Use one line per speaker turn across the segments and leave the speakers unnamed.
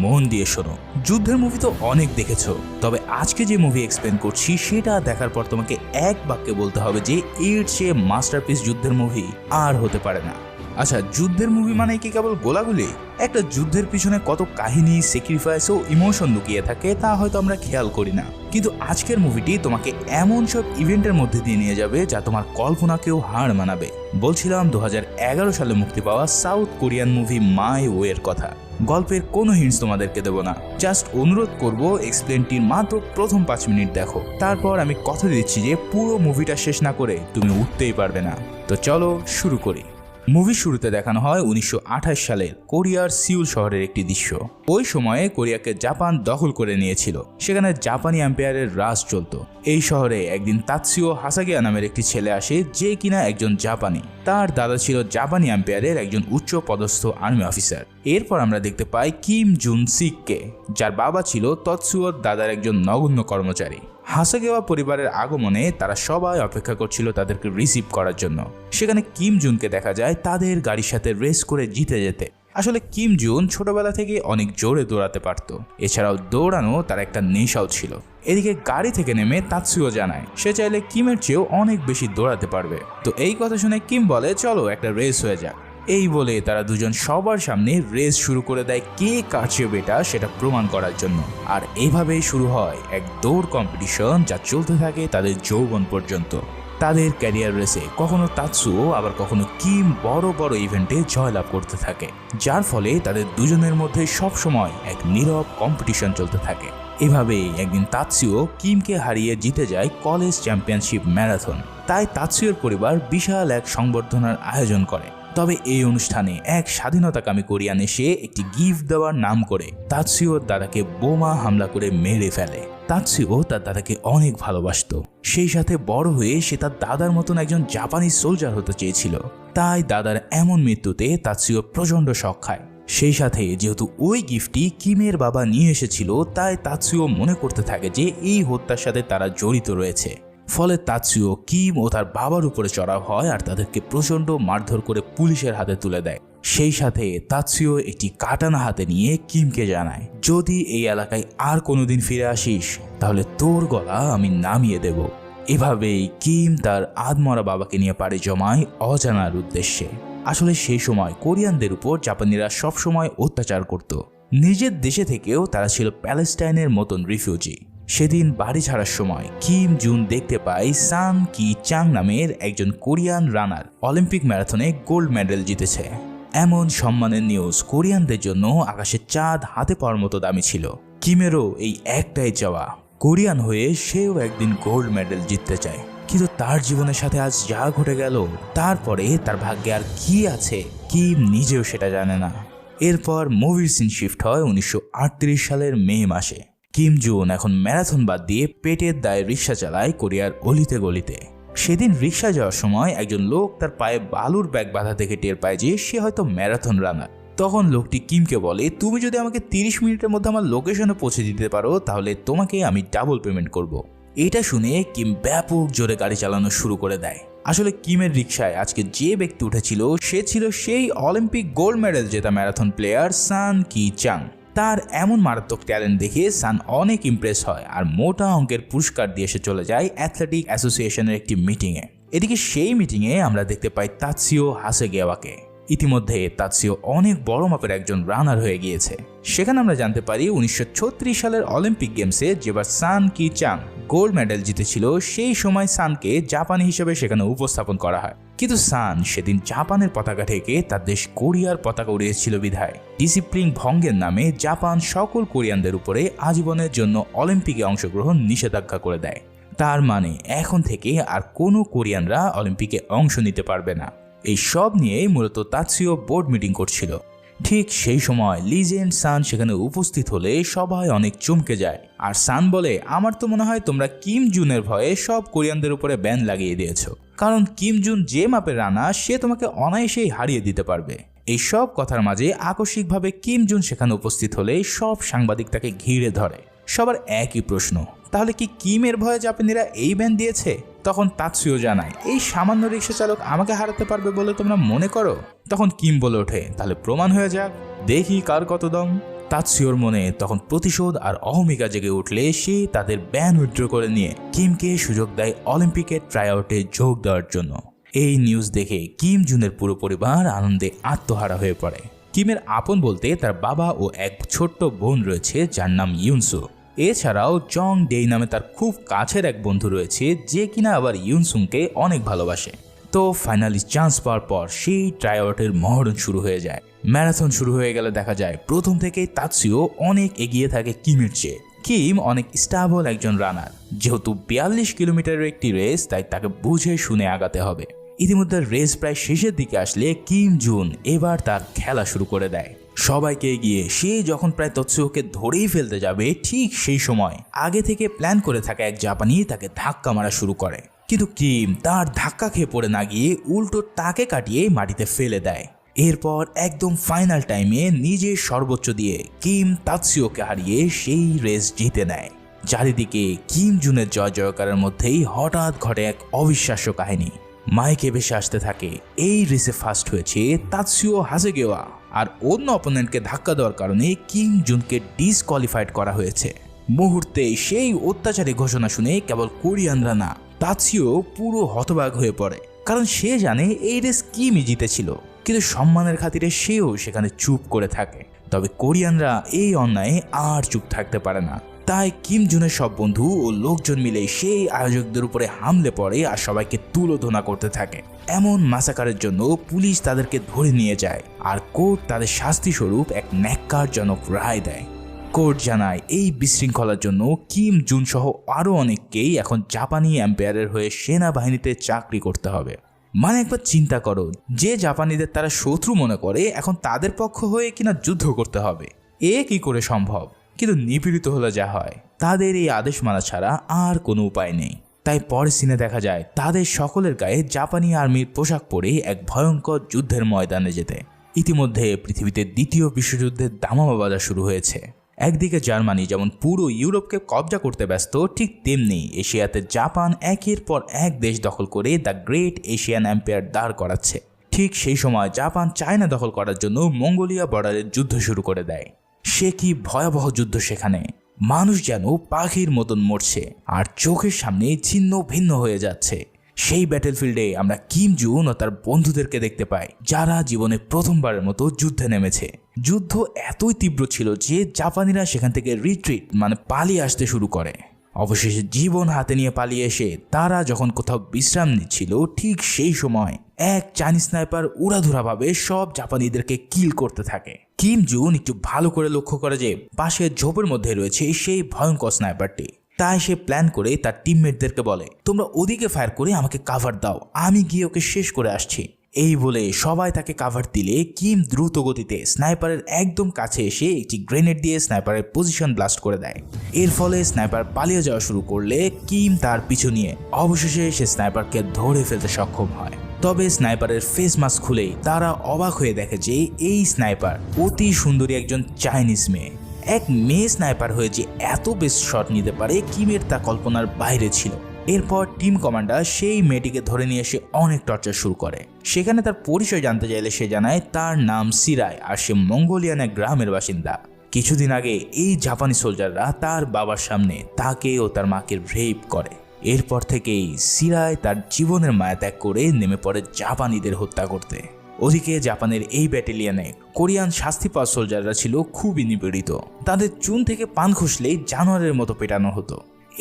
মন দিয়ে শোনো। যুদ্ধের মুভি তো অনেক দেখেছো, তবে আজকে যে মুভি এক্সপ্লেন করছি সেটা দেখার পর তোমাকে এক বাক্যে বলতে হবে যে এর চেয়ে মাস্টারপিস যুদ্ধের মুভি আর হতে পারে না। আচ্ছা, যুদ্ধের মুভি মানে কি কেবল গোলাগুলি? একটা যুদ্ধের পিছনে কত কাহিনী, স্যাক্রিফাইস ও ইমোশন লুকিয়ে থাকে তা হয়তো আমরা খেয়াল করি না, কিন্তু আজকের মুভিটি তোমাকে এমন সব ইভেন্টের মধ্যে দিয়ে নিয়ে যাবে যা তোমার কল্পনাকেও হার মানাবে। বলছিলাম 2011 সালে মুক্তি পাওয়া সাউথ কোরিয়ান মুভি মাই ওয়ের কথা। গল্পের কোনো হিন্টস তোমাদেরকে দেবো না, জাস্ট অনুরোধ করব এক্সপ্লেনটির মাত্র প্রথম 5 মিনিট দেখো, তারপর আমি কথা দিচ্ছি যে পুরো মুভিটা শেষ না করে তুমি উঠতেই পারবে না। তো চলো শুরু করি। মুভির শুরুতে দেখানো হয় 1928 সালের কোরিয়ার সিউল শহরের একটি দৃশ্য। ওই সময়ে কোরিয়াকে জাপান দখল করে নিয়েছিল, সেখানে জাপানি এম্পায়ারের রাজ চলত। এই শহরে একদিন তাৎসুও হাসাগিয়া নামের একটি ছেলে আসে, যে কিনা একজন জাপানি। তার দাদা ছিল জাপানি এম্পায়ারের একজন উচ্চ পদস্থ আর্মি অফিসার। এরপর আমরা দেখতে পাই কিম জুন সিককে, যার বাবা ছিল তাৎসুওর দাদার একজন নগণ্য কর্মচারী। হাসাগিয়া পরিবারের আগমনে তারা সবাই অপেক্ষা করছিল তাদেরকে রিসিভ করার জন্য। সেখানে কিম জুনকে দেখা যায় তাদের গাড়ির সাথে রেস করে জিতে যেতে। আসলে কিম জুন ছোটবেলা থেকে অনেক জোরে দৌড়াতে পারত, এছাড়াও দৌড়ানো তার একটা নেশাও ছিল। এদিকে গাড়ি থেকে নেমে তাৎসুও জানায় সে চাইলে কিমের চেয়েও অনেক বেশি দৌড়াতে পারবে। তো এই কথা শুনে কিম বলে চলো একটা রেস হয়ে যাক। এই বলে তারা দুজন সবার সামনে রেস শুরু করে দেয়, কে কার চেয়ে বেটা সেটা প্রমাণ করার জন্য। আর এইভাবেই শুরু হয় এক দৌড় কম্পিটিশন যা চলতে থাকে তাদের যৌবন পর্যন্ত। তাদের ক্যারিয়ার রেসে কখনো তাৎসুও আবার কখনো কিম বড় বড় ইভেন্টে জয়লাভ করতে থাকে, যার ফলে তাদের দুজনের মধ্যে সবসময় এক নীরব কম্পিটিশন চলতে থাকে। এভাবেই একদিন তাৎসুও কিমকে হারিয়ে জিতে যায় কলেজ চ্যাম্পিয়নশিপ ম্যারাথন। তাই তাৎসুওর পরিবার বিশাল এক সংবর্ধনার আয়োজন করে। তবে এই অনুষ্ঠানে এক স্বাধীনতাকামী কোরিয়ান এসে একটি গিফট দেওয়ার নাম করে তাৎসুওর দাদাকে বোমা হামলা করে মেরে ফেলে। তাৎসুও তার দাদাকে অনেক ভালোবাসতো, সেই সাথে বড় হয়ে সে তার দাদার মতন একজন জাপানি সোলজার হতে চেয়েছিল। তাই দাদার এমন মৃত্যুতে তাৎসুও প্রচণ্ড শক খায়। সেই সাথে যেহেতু ওই গিফটটি কিমের বাবা নিয়ে এসেছিল, তাই তাৎসুও মনে করতে থাকে যে এই হত্যার সাথে তারা জড়িত রয়েছে। ফলে তাৎসুও কিম ও তার বাবার উপরে চড়াও হয় আর তাদেরকে প্রচণ্ড মারধর করে পুলিশের হাতে তুলে দেয়। সেই সাথে তাৎসুও একটি কাটানা হাতে নিয়ে কিমকে জানায়, যদি এই এলাকায় আর কোনোদিন ফিরে আসিস তাহলে তোর গলা আমি নামিয়ে দেব। এভাবেই কিম তার আধমরা বাবাকে নিয়ে পাড়ি জমায় অজানার উদ্দেশ্যে। আসলে সেই সময় কোরিয়ানদের উপর জাপানিরা সবসময় অত্যাচার করত। নিজের দেশে থেকেও তারা ছিল প্যালেস্টাইনের মতন রিফিউজি। সেদিন বাড়ি ছাড়ার সময় কিম জুন দেখতে পায় সান কি চাং নামের একজন কোরিয়ান রানার অলিম্পিক ম্যারাথনে গোল্ড মেডেল জিতেছে। এমন সম্মানের নিউজ কোরিয়ানদের জন্য আকাশে চাঁদ হাতে পাওয়ার মতো দামি ছিল। কিমেরও এই একটাই চাওয়া, কোরিয়ান হয়ে সেও একদিন গোল্ড মেডেল জিততে চায়। কিন্তু তার জীবনের সাথে আজ যা ঘটে গেল, তারপরে তার ভাগ্যে আর কি আছে কিম নিজেও সেটা জানে না। এরপর মুভির সিন শিফট হয় 1938 সালের মে মাসে। কিম জুন এখন ম্যারাথন বাদ দিয়ে পেটের দায়ে রিক্সা চালায় কোরিয়ার অলিতে গলিতে। সেদিন রিক্সা যাওয়ার সময় একজন লোক তার পায়ে বালুর ব্যাগ বাঁধা থেকে টের পায় যে সে হয়তো ম্যারাথন রানার। তখন লোকটি কিমকে বলে, তুমি যদি আমাকে 30 মিনিটের মধ্যে আমার লোকেশনে পৌঁছে দিতে পারো তাহলে তোমাকে আমি ডাবল পেমেন্ট করব। এটা শুনে কিম ব্যাপক জোরে গাড়ি চালানো শুরু করে দেয়। আসলে কিমের রিক্সায় আজকে যে ব্যক্তি উঠেছিল সে ছিল সেই অলিম্পিক গোল্ড মেডেল জেতা ম্যারাথন প্লেয়ার সান কি চাং। তার এমন মারাত্মক ট্যালেন্ট দেখে সান অনেক ইমপ্রেস হয় আর মোটা অঙ্কের পুরস্কার দিয়ে সে চলে যায় অ্যাথলেটিক অ্যাসোসিয়েশনের একটি মিটিংয়ে। এদিকে সেই মিটিংয়ে আমরা দেখতে পাই তাৎসুও হাসাগিয়াকে। ইতিমধ্যে তাৎসুও অনেক বড় মাপের একজন রানার হয়ে গিয়েছে। সেখানে আমরা জানতে পারি 1936 সালের অলিম্পিক গেমসে যেবার সান কি চাং গোল্ড মেডেল জিতেছিল, সেই সময় সানকে জাপানি হিসেবে সেখানে উপস্থাপন করা হয়। কিন্তু সান সেদিন জাপানের পতাকা থেকে তার দেশ কোরিয়ার পতাকা উড়িয়েছিল বিধায় ডিসিপ্লিন ভঙ্গের নামে জাপান সকল কোরিয়ানদের উপরে আজীবনের জন্য অলিম্পিকে অংশগ্রহণ নিষেধাজ্ঞা করে দেয়। তার মানে এখন থেকে আর কোনো কোরিয়ানরা অলিম্পিকে অংশ নিতে পারবে না। এই সব নিয়েই মূলত তাৎসুও বোর্ড মিটিং করছিল। ঠিক সেই সময় লিজেন্ড সান সেখানে উপস্থিত হলে সবাই অনেক চমকে যায়। আর সান বলে, আমার তো মনে হয় তোমরা কিম জুনের ভয়ে সব কোরিয়ানদের উপরে ব্যান লাগিয়ে দিয়েছো, কারণ কিম জুন যে মাপের রানা সে তোমাকে অনায়াসেই হারিয়ে দিতে পারবে। এই সব কথার মাঝে আকস্মিকভাবে কিম জুন সেখানে উপস্থিত হলে সব সাংবাদিক তাকে ঘিরে ধরে। সবার একই প্রশ্ন, তাহলে কি কিমের ভয়ে জাপানিরা এই ব্যান দিয়েছে? তখন তাৎসুও জানায়, এই সামান্য রিক্সা চালক আমাকে হারাতে পারবে বলে তোমরা মনে করো? তখন কিম বলে ওঠে, তাহলে প্রমাণ হয়ে যাক, দেখি কার কত দম। তাৎসুয়োর মনে তখন প্রতিশোধ আর অহমিকা জেগে উঠলে সে তাদের ব্যান উইথড্র করে নিয়ে কিমকে সুযোগ দেয় অলিম্পিকের ট্রাইআউটে যোগ দেওয়ার জন্য। এই নিউজ দেখে কিম জুনের পুরো পরিবার আনন্দে আত্মহারা হয়ে পড়ে। কিমের আপন বলতে তার বাবা ও এক ছোট্ট বোন রয়েছে যার নাম ইউনসু। এছাড়াও জং ডেই নামে তার খুব কাছের এক বন্ধু রয়েছে যে কিনা আবার ইউনসুংকে অনেক ভালোবাসে। তো ফাইনালি চান্স পাওয়ার পর সেই ট্রাইআউটের মহরণ শুরু হয়ে যায়। ম্যারাথন শুরু হয়ে গেলে দেখা যায় প্রথম থেকেই তাৎসুয়ো অনেক এগিয়ে থাকে কিমের চেয়ে। কিম অনেক স্টেবল একজন রানার, যেহেতু 42 কিলোমিটারের একটি রেস, তাই তাকে বুঝে শুনে আগাতে হবে। ইতিমধ্যে রেস প্রায় শেষের দিকে আসলে কিম জুন এবার তার খেলা শুরু করে দেয় সবাইকে এগিয়ে। সে যখন প্রায় তাৎসুয়োকে ধরেই ফেলতে যাবে ঠিক সেই সময় আগে থেকে প্ল্যান করে থাকা এক জাপানি তাকে ধাক্কা মারা শুরু করে, কিন্তু কিম তার ধাক্কা খেয়ে পড়ে না গিয়ে উল্টো তাকে কাটিয়ে মাটিতে ফেলে দেয়। এরপর একদম ফাইনাল টাইমে নিজের সর্বোচ্চ দিয়ে কিম তাৎসুয়োকে হারিয়ে সেই রেস জিতে নেয়। চারিদিকে কিম জুনের জয় জয়কারের মধ্যেই হঠাৎ ঘটে এক অবিশ্বাস্য কাহিনী। মাইকে ভেসে আসতে থাকে এই রেসে ফার্স্ট হয়েছে তাৎসুয়ো হাসেগেওয়া, আর অন্য অপোনেন্টকে ধাক্কা দেওয়ার কারণে কিম জুনকে ডিসকোয়ালিফাইড করা হয়েছে। মুহূর্তে সেই অত্যাচারী ঘোষণা শুনে কেবল কোরিয়ানরা না, তাৎসুয়ো পুরো হতবাক হয়ে পড়ে, কারণ সে জানে এই রেস কিমই জিতেছিল। কিন্তু সম্মানের খাতিরে সেও সেখানে চুপ করে থাকে। তবে কোরিয়ানরা এই অন্যায়ে আর চুপ থাকতে পারে না, তাই কিম জুনের সব বন্ধু ও লোকজন মিলে সেই আয়োজকদের উপরে হামলে পড়ে আর সবাইকে তুলোধনা করতে থাকে। এমন মাসাকারের জন্য পুলিশ তাদেরকে ধরে নিয়ে যায় আর কোর্ট তাদের শাস্তি স্বরূপ এক ন্যাক্কারজনক রায় দেয়। কোর্ট জানায় এই বিশৃঙ্খলার জন্য কিম জুন সহ আরও অনেককেই এখন জাপানি এম্পায়ারের হয়ে সেনাবাহিনীতে চাকরি করতে হবে। মানে একবার চিন্তা করো, যে জাপানিদের তারা শত্রু মনে করে এখন তাদের পক্ষ হয়ে কিনা যুদ্ধ করতে হবে, এ কি করে সম্ভব? কিন্তু নিপীড়িত হলে যা হয়, তাদের এই আদেশ মানা ছাড়া আর কোনো উপায় নেই। তাই পরের সিনে দেখা যায় তাদের সকলের গায়ে জাপানি আর্মির পোশাক পরে এক ভয়ঙ্কর যুদ্ধের ময়দানে যেতে। ইতিমধ্যে পৃথিবীতে দ্বিতীয় বিশ্বযুদ্ধের দামামা বাজা শুরু হয়েছে। একদিকে জার্মানি যেমন পুরো ইউরোপকে কবজা করতে ব্যস্ত, ঠিক তেমনি এশিয়াতে জাপান একের পর এক দেশ দখল করে দ্য গ্রেট এশিয়ান এম্পায়ার দাঁড় করাচ্ছে। ঠিক সেই সময় জাপান চায়না দখল করার জন্য মঙ্গোলিয়া বর্ডারের যুদ্ধ শুরু করে দেয়। সে কি ভয়াবহ যুদ্ধ! সেখানে মানুষ যেন পাখির মতন মরছে আর চোখের সামনে ছিন্ন ভিন্ন হয়ে যাচ্ছে। সেই ব্যাটেলফিল্ডে আমরা কিম জুন ও তার বন্ধুদেরকে দেখতে পাই, যারা জীবনে প্রথমবারের মতো যুদ্ধে নেমেছে। যুদ্ধ এতই তীব্র ছিল যে জাপানিরা সেখান থেকে রিট্রিট মানে পালিয়ে আসতে শুরু করে। অবশেষে জীবন হাতে নিয়ে পালিয়ে এসে তারা যখন কোথাও বিশ্রাম নিচ্ছিল, ঠিক সেই সময় এক চাইনিজ স্নাইপার উড়াধুরাভাবে সব জাপানিদেরকে কিল করতে থাকে। কিম জুন একটু ভালো করে লক্ষ্য করে যে পাশের ঝোপের মধ্যে রয়েছে সেই ভয়ঙ্কর স্নাইপারটি। তাই সে প্ল্যান করে তার টিমমেটদেরকে বলে, তোমরা ওদিকে ফায়ার করে আমাকে কাভার দাও, আমি গিয়ে ওকে শেষ করে আসছি। এই বলে সবাই তাকে কাভার দিলে কিম দ্রুত গতিতে স্নাইপারের একদম কাছে এসে একটি গ্রেনেড দিয়ে স্নাইপারের পজিশন ব্লাস্ট করে দেয়। এর ফলে স্নাইপার পালিয়ে যাওয়া শুরু করলে কিম তার পিছু নিয়ে অবশেষে সে স্নাইপারকে ধরে ফেলতে সক্ষম হয়। তবে স্নাইপারের ফেস মাস্ক খুলেই তারা অবাক হয়ে দেখে যে এই স্নাইপার অতি সুন্দরী একজন চাইনিজ মেয়ে। এক মেয়ে স্নাইপার হয়ে যে এত বেস্ট শট নিতে পারে, কিমের তা কল্পনার বাইরে ছিল। এরপর টিম কমান্ডার সেই মেয়েটিকে ধরে নিয়ে এসে অনেক টর্চার শুরু করে। সেখানে তার পরিচয় জানতে চাইলে সে জানায় তার নাম সিরাই আর সে মঙ্গোলিয়ান এক গ্রামের বাসিন্দা। কিছুদিন আগে এই জাপানি সোলজাররা তার বাবার সামনে তাকে ও তার মাকে রেপ করে। এরপর থেকেই সিরাই তার জীবনের মায়া ত্যাগ করে নেমে পড়ে জাপানিদের হত্যা করতে। ওদিকে জাপানের এই ব্যাটালিয়নে কোরিয়ান শাস্তি পাওয়া সোলজাররা ছিল খুবই নিপীড়িত। তাদের চুন থেকে পান খসলেই জানোয়ারের মতো পেটানো হতো।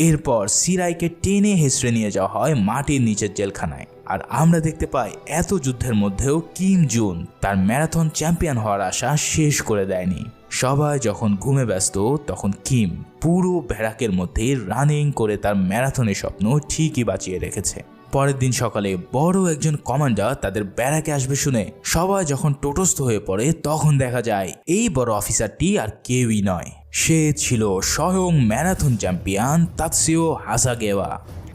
এরপর সিরাইকে টেনে হেসড়ে নিয়ে যাওয়া হয় মাটির নিচের জেলখানায়। আর আমরা দেখতে পাই এত যুদ্ধের মধ্যেও কিম জুন তার ম্যারাথন চ্যাম্পিয়ন হওয়ার আশা শেষ করে দেয়নি। সবাই যখন ঘুমে ব্যস্ত, তখন কিম পুরো ব্যারাকের মধ্যে রানিং করে তার ম্যারাথনের স্বপ্ন ঠিকই বাঁচিয়ে রেখেছে। পরের দিন সকালে বড় একজন কমান্ডার তাদের ব্যারাকে আসবে শুনে সবাই যখন টোটস্থ হয়ে পড়ে, তখন দেখা যায় এই বড় অফিসারটি আর কেউই নয়, সে ছিল স্বয়ং ম্যারাথন চ্যাম্পিয়ন তাৎসুয়ো হাসাগেওয়া।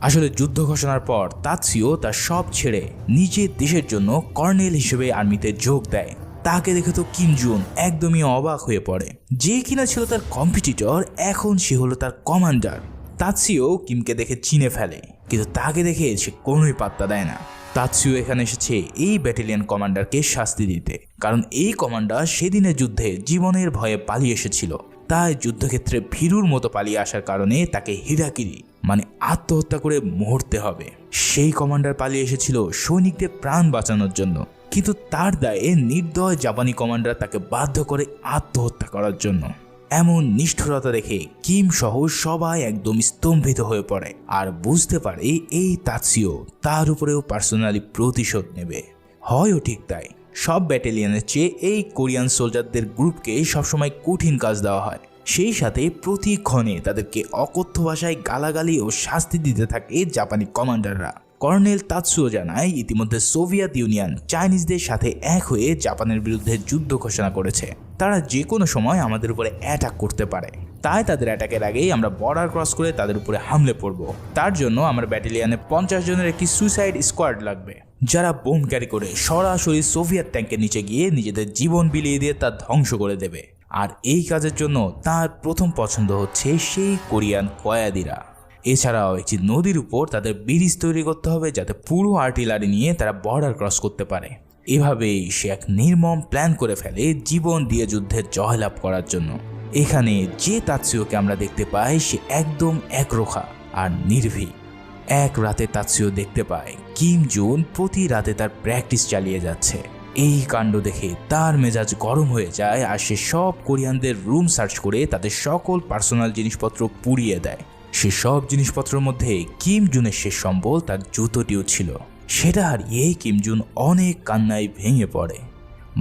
আসলে যুদ্ধ ঘোষণার পর তাৎসুয়ো তার সব ছেড়ে নিজের দেশের জন্য কর্নেল হিসেবে আর্মিতে যোগ দেয়। তাকে দেখে তো কিম জুন একদমই অবাক হয়ে পড়ে। যে কিনা ছিল তার কম্পিটিটর, এখন সে হলো তার কমান্ডার। তাৎসুয়ো কিমকে দেখে চিনে ফেলে, কিন্তু তাকে দেখে সে কোনোই পাত্তা দেয় না। তাৎসুও এখানে এসেছে এই ব্যাটালিয়ন কমান্ডারকে শাস্তি দিতে, কারণ এই কমান্ডার সেদিনের যুদ্ধে জীবনের ভয়ে পালিয়ে এসেছিল। তাই যুদ্ধক্ষেত্রে ভীরুর মতো পালিয়ে আসার কারণে তাকে হিরাকিরি মানে আত্মহত্যা করে মরতে হবে। সেই কমান্ডার পালিয়ে এসেছিল সৈনিকদের প্রাণ বাঁচানোর জন্য, কিন্তু তার দায়ে নির্দয় জাপানি কমান্ডার তাকে বাধ্য করে আত্মহত্যা করার জন্য। এমন নিষ্ঠুরতা দেখে কিম সহ সবাই একদম স্তম্ভিত হয়ে পড়ে আর বুঝতে পারে এই তাৎসুও তার উপরেও পার্সোনালি প্রতিশোধ নেবে। হয়ও ঠিক তাই, সব ব্যাটালিয়নের চেয়ে এই কোরিয়ান সোলজারদের গ্রুপকে সবসময় কঠিন কাজ দেওয়া হয়, সেই সাথে প্রতিক্ষণে তাদেরকে অকথ্য ভাষায় গালাগালি ও শাস্তি দিতে থাকে জাপানি কমান্ডাররা। কর্নেল তাৎসুও জানায় ইতিমধ্যে সোভিয়েত ইউনিয়ন চাইনিজদের সাথে এক হয়ে জাপানের বিরুদ্ধে যুদ্ধ ঘোষণা করেছে। তারা যে কোনো সময় আমাদের উপরে অ্যাটাক করতে পারে, তাই তাদের অ্যাটাকের আগেই আমরা বর্ডার ক্রস করে তাদের উপরে হামলে পড়ব। তার জন্য আমার ব্যাটালিয়নে 50 জনের একটি সুইসাইড স্কোয়াড লাগবে, যারা বোম ক্যারি করে সরাসরি সোভিয়েত ট্যাঙ্কের নিচে গিয়ে নিজেদের জীবন বিলিয়ে দিয়ে তা ধ্বংস করে দেবে। আর এই কাজের জন্য তার প্রথম পছন্দ হচ্ছে সেই কোরিয়ান কয়াদিরা। এছাড়াও একটি নদীর উপর তাদের ব্রিজ তৈরি করতে হবে, যাতে পুরো আর্টিলারি নিয়ে তারা বর্ডার ক্রস করতে পারে। এভাবেই সে এক নির্মম প্ল্যান করে ফেলে জীবন দিয়ে যুদ্ধের জয়লাভ করার জন্য। এখানে যে তাৎসুওকে আমরা দেখতে পাই সে একদম একরোখা আর নির্ভীক। এক রাতে তাৎসুও দেখতে পায় কিম জুন প্রতি রাতে তার প্র্যাকটিস চালিয়ে যাচ্ছে। এই কাণ্ড দেখে তার মেজাজ গরম হয়ে যায় আর সে সব কোরিয়ানদের রুম সার্চ করে তাদের সকল পার্সোনাল জিনিসপত্র পুড়িয়ে দেয়। সে সব জিনিসপত্রের মধ্যে কিম জুনের শেষ সম্বল তার জুতোটিও ছিল। সেটা হারিয়ে কিম জুন অনেক কান্নায় ভেঙে পড়ে।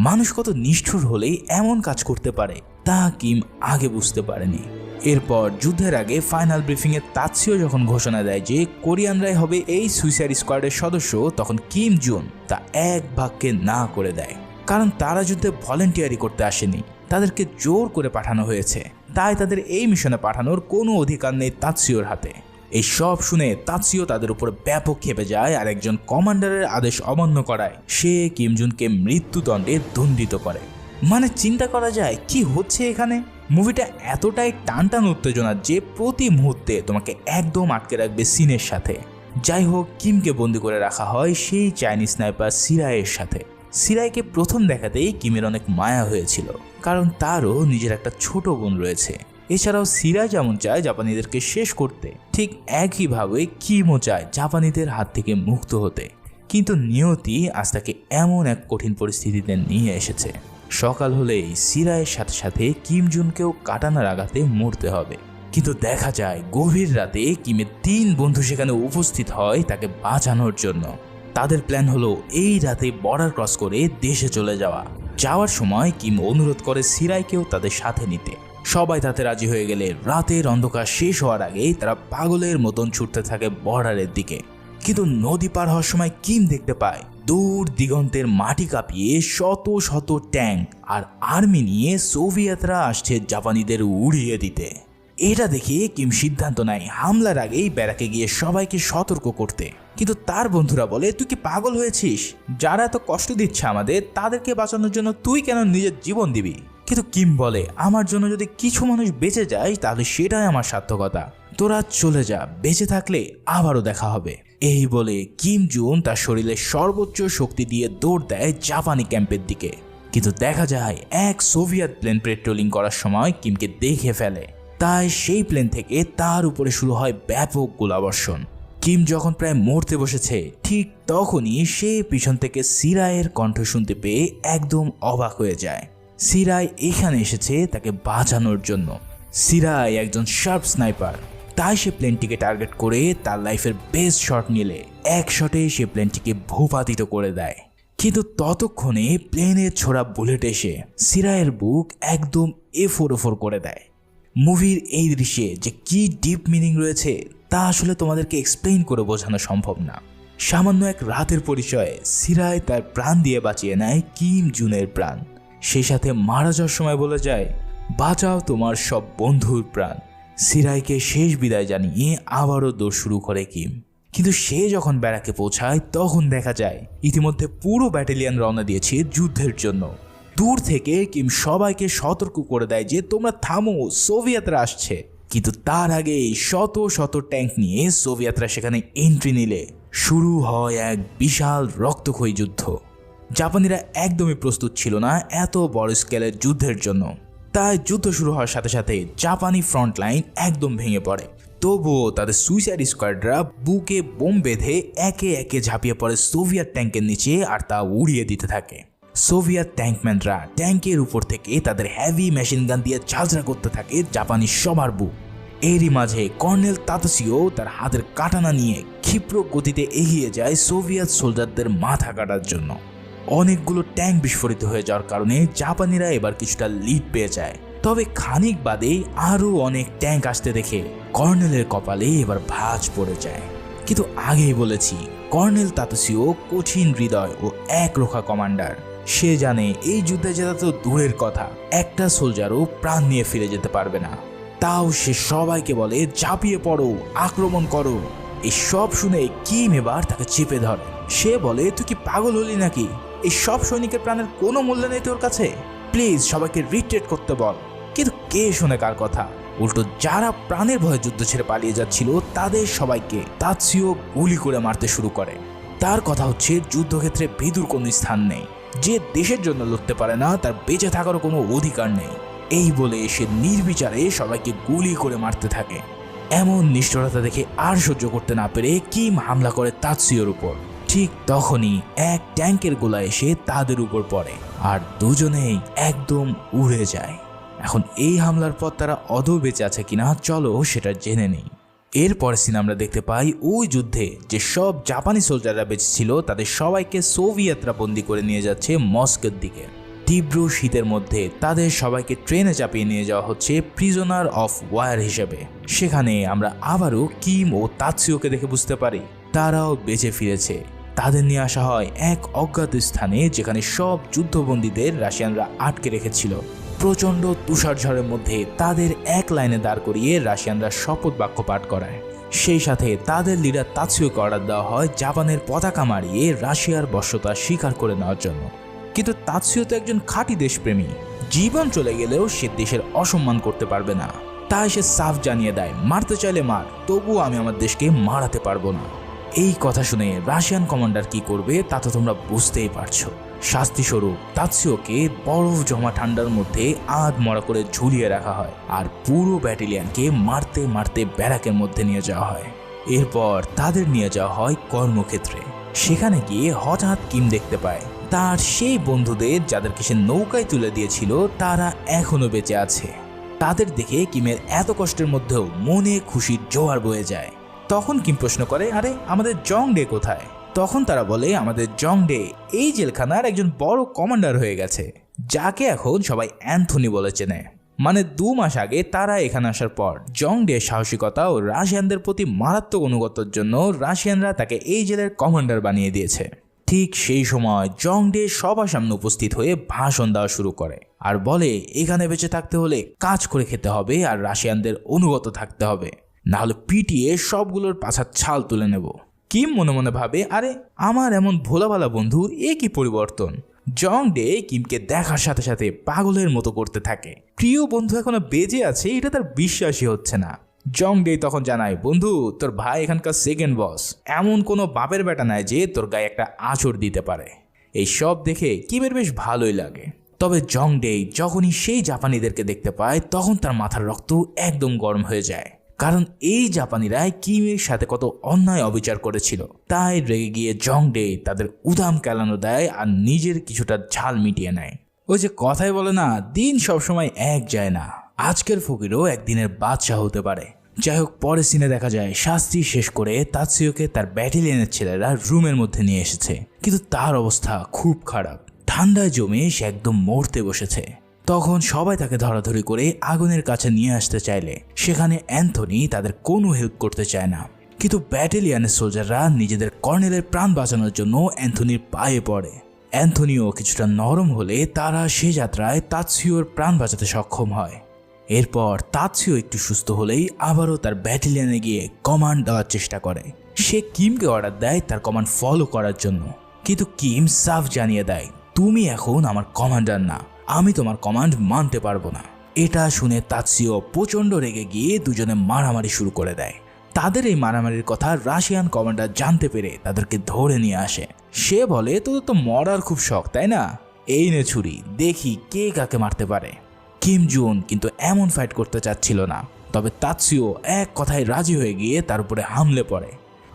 মানুষ কত নিষ্ঠুর হলেই এমন কাজ করতে পারে তা কিম আগে বুঝতে পারেনি। এরপর যুদ্ধের আগে ফাইনাল ব্রিফিংয়ে তাৎসুও যখন ঘোষণা দেয় যে কোরিয়ানরাই হবে এই সুইসাইড স্কোয়াডের সদস্য, তখন কিম জুন তা এক বাক্যে না করে দেয়, কারণ তারা যুদ্ধে ভলেন্টিয়ারি করতে আসেনি, তাদেরকে জোর করে পাঠানো হয়েছে। তাই তাদের এই মিশনে পাঠানোর কোনো অধিকার নেই তাৎসুওর হাতে। এই সব শুনে তাৎসুও তাদের উপর ব্যাপক ক্ষেপে যায় আর একজন কমান্ডারের আদেশ অমান্য করায় সে কিম জুনকে মৃত্যুদণ্ডে দণ্ডিত করে। মানে চিন্তা করা যায় কি হচ্ছে এখানে। মুভিটা এতটাই টানটান উত্তেজনার যে প্রতি মুহূর্তে তোমাকে একদম আটকে রাখবে সিনের সাথে। যাই হোক, কিমকে বন্দি করে রাখা হয় সেই চাইনিজ স্নাইপার সিরাইয়ের সাথে। সিরাইকে প্রথম দেখাতেই কিমের অনেক মায়া হয়েছিল, কারণ তারও নিজের একটা ছোট বোন রয়েছে। এছাড়াও সিরাই যেমন চায় জাপানিদেরকে শেষ করতে, ঠিক একইভাবে কিমও চায় জাপানিদের হাত থেকে মুক্ত হতে। কিন্তু নিয়তি আজ তাকে এমন এক কঠিন পরিস্থিতিতে নিয়ে এসেছে। সকাল হলেই সিরাইয়ের সাথে সাথে কিম জুনকেও কাটানার আঘাতে মরতে হবে। কিন্তু দেখা যায় গভীর রাতে কিমের 3 বন্ধু সেখানে উপস্থিত হয় তাকে বাঁচানোর জন্য। তাদের প্ল্যান হলো এই রাতে বর্ডার ক্রস করে দেশে চলে যাওয়া। যাওয়ার সময় কিম অনুরোধ করে সিরাইকেও তাদের সাথে নিতে। সবাই তাতে রাজি হয়ে গেলে রাতের অন্ধকার শেষ হওয়ার আগেই তারা পাগলের মতন ছুটতে থাকে বর্ডারের দিকে। কিন্তু নদী পার হওয়ার সময় কিম দেখতে পায় দূর দিগন্তের মাটি কাঁপিয়ে শত শত ট্যাঙ্ক আর আর্মি নিয়ে সোভিয়েতরা আসছে জাপানিদের উড়িয়ে দিতে। এটা দেখে কিম সিদ্ধান্ত নেয় হামলার আগেই ব্যারাকে গিয়ে সবাইকে সতর্ক করতে। কিন্তু তার বন্ধুরা বলে, তুই কি পাগল হয়েছিস? যারা এত কষ্ট দিচ্ছে আমাদের, তাদেরকে বাঁচানোর জন্য তুই কেন নিজের জীবন দিবি? কিন্তু কিম বলে, আমার জন্য যদি কিছু মানুষ বেঁচে যায় তাহলে সেটাই আমার সার্থকতা। তোরা চলে যা, বেঁচে থাকলে আবারও দেখা হবে। এই বলে কিম জুন তার শরীরে সর্বোচ্চ শক্তি দিয়ে দৌড় দেয় জাপানি ক্যাম্পের দিকে। কিন্তু দেখা যায় এক সোভিয়েত প্লেন পেট্রোলিং করার সময় কিমকে দেখে ফেলে। তাই সেই প্লেন থেকে তার উপরে শুরু হয় ব্যাপক গোলাবর্ষণ। কিম যখন প্রায় মরতে বসেছে, ঠিক তখনই সে পিছন থেকে সিরাইয়ের কণ্ঠ শুনতে পেয়ে একদম অবাক হয়ে যায়। সিরাই এখানে এসেছে তাকে বাঁচানোর জন্য। সিরাই একজন শার্প স্নাইপার, তাই সে প্লেনটিকে টার্গেট করে তার লাইফের বেস্ট শট নিলে এক শটে সে প্লেনটিকে ভূপাতিত করে দেয়। কিন্তু ততক্ষণে প্লেনের ছোড়া বুলেট এসে সিরাইয়ের বুক একদম এফোর করে দেয়। মুভির এই দৃশ্যে যে কি ডিপ মিনিং রয়েছে তা আসলে তোমাদেরকে এক্সপ্লেইন করে বোঝানো সম্ভব না। সামান্য এক রাতের পরিচয়ে সিরাই তার প্রাণ দিয়ে বাঁচিয়ে নেয় কিম জুনের প্রাণ। সেই সাথে মারা যাওয়ার সময় বলে যায়, বাঁচাও তোমার সব বন্ধুর প্রাণ। সিরাইকে শেষ বিদায় জানিয়ে আবারও দৌড় শুরু করে কিম। কিন্তু সে যখন ব্যারাকে পৌঁছায় তখন দেখা যায় ইতিমধ্যে পুরো ব্যাটালিয়ন রওনা দিয়েছে যুদ্ধের জন্য। দূর থেকে কিম সবাইকে সতর্ক করে দেয় যে তোমরা থামো, সোভিয়েতরা আসছে। কিন্তু তার আগে শত শত ট্যাঙ্ক নিয়ে সোভিয়েতরা সেখানে এন্ট্রি নিলে শুরু হয় এক বিশাল রক্তক্ষয়ী যুদ্ধ। জাপানিরা একদমই প্রস্তুত ছিল না এত বড় স্কেলের যুদ্ধের জন্য। তাই যুদ্ধ শুরু হওয়ার সাথে সাথে জাপানি ফ্রন্ট লাইন একদম ভেঙে পড়ে। তবুও তাদের সুইসাইড স্কোয়াডরা বুকে বোম বেঁধে একে একে ঝাঁপিয়ে পড়ে সোভিয়েত ট্যাঙ্কের নিচে আর তা উড়িয়ে দিতে থাকে। সোভিয়েত ট্যাঙ্কম্যানরা ট্যাঙ্কের উপর থেকে তাদের হেভি মেশিন গান দিয়ে ঝাঁঝরা করতে থাকে জাপানি সবার বুক। এরই মাঝে কর্নেল তাতসিও তার হাতের কাটানা নিয়ে ক্ষিপ্র গতিতে এগিয়ে যায় সোভিয়েত সোলজারদের মাথা কাটার জন্য। অনেকগুলো ট্যাঙ্ক বিস্ফোরিত হয়ে যাওয়ার কারণে জাপানিরা এবার কিছুটা লিড পেয়ে যায়। তবে খানিক বাদেই আরও অনেক ট্যাঙ্ক আসতে দেখে কর্নেলের কপালে এবার ভাঁজ পড়ে যায়। কিন্তু আগেই বলেছি, কর্নেল তাতসিও কঠিন হৃদয় ও একরোখা কমান্ডার। সে জানে এই যুদ্ধে জেতা তো দূরের কথা, একটা সোলজারও প্রাণ নিয়ে ফিরে যেতে পারবে না। তাও সে সবাইকে বলে ঝাঁপিয়ে পড়ো, আক্রমণ করো। এই সব শুনে কিম এবার তাকে চেপে ধরে। সে বলে, তুই কি পাগল হলি নাকি? এই সব সৈনিকের প্রাণের কোনো মূল্য নেই তোর কাছে? প্লিজ সবাইকে রিট্রিট করতে বল। কিন্তু কে শোনে কার কথা? উল্টো যারা প্রাণের ভয়ে যুদ্ধ ছেড়ে পালিয়ে যাচ্ছিল তাদের সবাইকে তাতসিও গুলি করে মারতে শুরু করে। তার কথা হচ্ছে, যুদ্ধক্ষেত্রে ভীতুর কোনো স্থান নেই। যে দেশের জন্য লড়তে পারে না তার বেঁচে থাকারও কোনো অধিকার নেই। এই বলে সে নির্বিচারে সবাইকে গুলি করে মারতে থাকে। এমন নিষ্ঠুরতা দেখে আর সহ্য করতে না পেরে কিম হামলা করে তাতসিওর উপর। ঠিক তখনই এক ট্যাঙ্কের গোলা এসে তাদের উপর পড়ে আর দুজনেই একদম উড়ে যায়। এখন এই হামলার পর তারা আদৌ বেঁচে আছে কিনা চলো সেটা জেনে নেই। এরপরে সিন আমরা দেখতে পাই ওই যুদ্ধে যে সব জাপানি সোলজাররা বেঁচে ছিল তাদের সবাইকে সোভিয়েতরা বন্দি করে নিয়ে যাচ্ছে মস্কোর দিকে। তীব্র শীতের মধ্যে তাদের সবাইকে ট্রেনে চাপিয়ে নিয়ে যাওয়া হচ্ছে প্রিজনার অফ ওয়ার হিসেবে। সেখানে আমরা আবারও কিম ও তাতসিওকে দেখে বুঝতে পারি তারাও বেঁচে ফিরেছে। তাদের নিয়ে আসা হয় এক অজ্ঞাত স্থানে যেখানে সব যুদ্ধবন্দীদের রাশিয়ানরা আটকে রেখেছিল। প্রচণ্ড তুষারঝড়ের মধ্যে তাদের এক লাইনে দাঁড় করিয়ে রাশিয়ানরা শপথ বাক্য পাঠ করায়। সেই সাথে তাদের লিডার তাতসিওকে অর্ডার দেওয়া হয় জাপানের পতাকা মারিয়ে রাশিয়ার বশ্যতা স্বীকার করে নেওয়ার জন্য। কিন্তু তাতসিও তো একজন খাঁটি দেশপ্রেমী, জীবন চলে গেলেও সে দেশের অসম্মান করতে পারবে না। তাই সে সাফ জানিয়ে দেয়, মারতে চাইলে মার, তবুও আমি আমার দেশকে মারাতে পারবো না। এই কথা শুনে রাশিয়ান কমান্ডার কি করবে তা তো তোমরা বুঝতেই পারছো। শাস্তিস্বরূপ তাতসিওকে বরফ জমা ঠান্ডার মধ্যে আধমরা করে ঝুলিয়ে রাখা হয় আর পুরো ব্যাটালিয়নকে মারতে মারতে ব্যারাকের মধ্যে নিয়ে যাওয়া হয়। এরপর তাদের নিয়ে যাওয়া হয় কর্মক্ষেত্রে। সেখানে গিয়ে হঠাৎ কিম দেখতে পায় তার সেই বন্ধুদের যাদেরকে সে নৌকায় তুলে দিয়েছিল তারা এখনো বেঁচে আছে। তাদের দেখে কিমের এত কষ্টের মধ্যেও মনে খুশির জোয়ার বয়ে যায়। তখন কিম প্রশ্ন করে, আরে আমাদের জং ডে কোথায়? তখন তারা বলে, আমাদের জং ডে এই জেলখানার একজন বড় কমান্ডার হয়ে গেছে, যাকে এখন সবাই অ্যান্থনি বলে চেনে। মানে 2 মাস আগে তারা এখানে আসার পর জং ডে সাহসিকতা ও রাশিয়ানদের প্রতি মারাত্মক অনুগত্যের জন্য রাশিয়ানরা তাকে এই জেলের কমান্ডার বানিয়ে দিয়েছে। ঠিক সেই সময় জং ডে সবার সামনে উপস্থিত হয়ে ভাষণ দেওয়া শুরু করে আর বলে, এখানে বেঁচে থাকতে হলে কাজ করে খেতে হবে আর রাশিয়ানদের অনুগত থাকতে হবে, না হলে পিটিয়ে সবগুলোর পাছার ছাল তুলে নেব। কিম মনে মনে ভাবে, আরে আমার এমন ভোলাভালা বন্ধু, এ কি পরিবর্তন। জং ডে কিমকে দেখার সাথে সাথে পাগলের মতো করতে থাকে। প্রিয় বন্ধু এখনো বেঁচে আছে এটা তার বিশ্বাসই হচ্ছে না। জং ডে তখন জানায়, বন্ধু তোর ভাই এখানকার সেকেন্ড বস, এমন কোনো বাপের বেটা নাই যে তোর গায়ে একটা আঁচড় দিতে পারে। এই সব দেখে কিমের বেশ ভালোই লাগে। তবে জং ডে যখনই সেই জাপানিদেরকে দেখতে পায় তখন তার মাথার রক্ত একদম গরম হয়ে যায়, কারণ এই জাপানিরা কিমের সাথে কত অন্যায় অবিচার করেছিল। তাই রেগে গিয়ে জং ডে তাদের উদাম কেলানো দেয় আর নিজের কিছুটা ঝাল মিটিয়ে নেয়। ওই যে কথাই বলে না, দিন সবসময় এক যায় না, আজকের ফকিরও একদিনের বাদশাহ হতে পারে। যাই হোক, পরের সিনে দেখা যায় শাস্তি শেষ করে তাতসিওকে তার ব্যাটালিয়নের ছেলেরা রুমের মধ্যে নিয়ে এসেছে, কিন্তু তার অবস্থা খুব খারাপ। ঠান্ডায় জমে সে একদম মরতে বসেছে। তখন সবাই তাকে ধরাধরি করে আগুনের কাছে নিয়ে আসতে চাইলে সেখানে অ্যান্থনি তাদের কোনো হেল্প করতে চায় না। কিন্তু ব্যাটালিয়নের সোলজাররা নিজেদের কর্নেলের প্রাণ বাঁচানোর জন্য অ্যান্থনির পায়ে পড়ে। অ্যান্থনিও কিছুটা নরম হলে তারা সে যাত্রায় তাতসিওর প্রাণ বাঁচাতে সক্ষম হয়। এরপর তাতসিও একটু সুস্থ হলেই আবারও তার ব্যাটালিয়নে গিয়ে কমান্ড দেওয়ার চেষ্টা করে। সে কিমকে অর্ডার দেয় তার কমান্ড ফলো করার জন্য, কিন্তু কিম সাফ জানিয়ে দেয়, তুমি এখন আমার কমান্ডার না, আমি তোমার কমান্ড মানতে পারবো না। এটা শুনে তাতসিও প্রচণ্ড রেগে গিয়ে দুজনে মারামারি শুরু করে দেয়। তাদের এই মারামারির কথা রাশিয়ান কমান্ডার জানতে পেরে তাদেরকে ধরে নিয়ে আসে। সে বলে, তোদের তো মরার খুব শখ তাই না, এই নে ছুরি, দেখি কে কাকে মারতে পারে। কিম জুন কিন্তু এমন ফাইট করতে চাচ্ছিল না, তবে তাৎসুয়ো এক কথায় রাজি হয়ে গিয়ে তার উপরে হামলে পড়ে।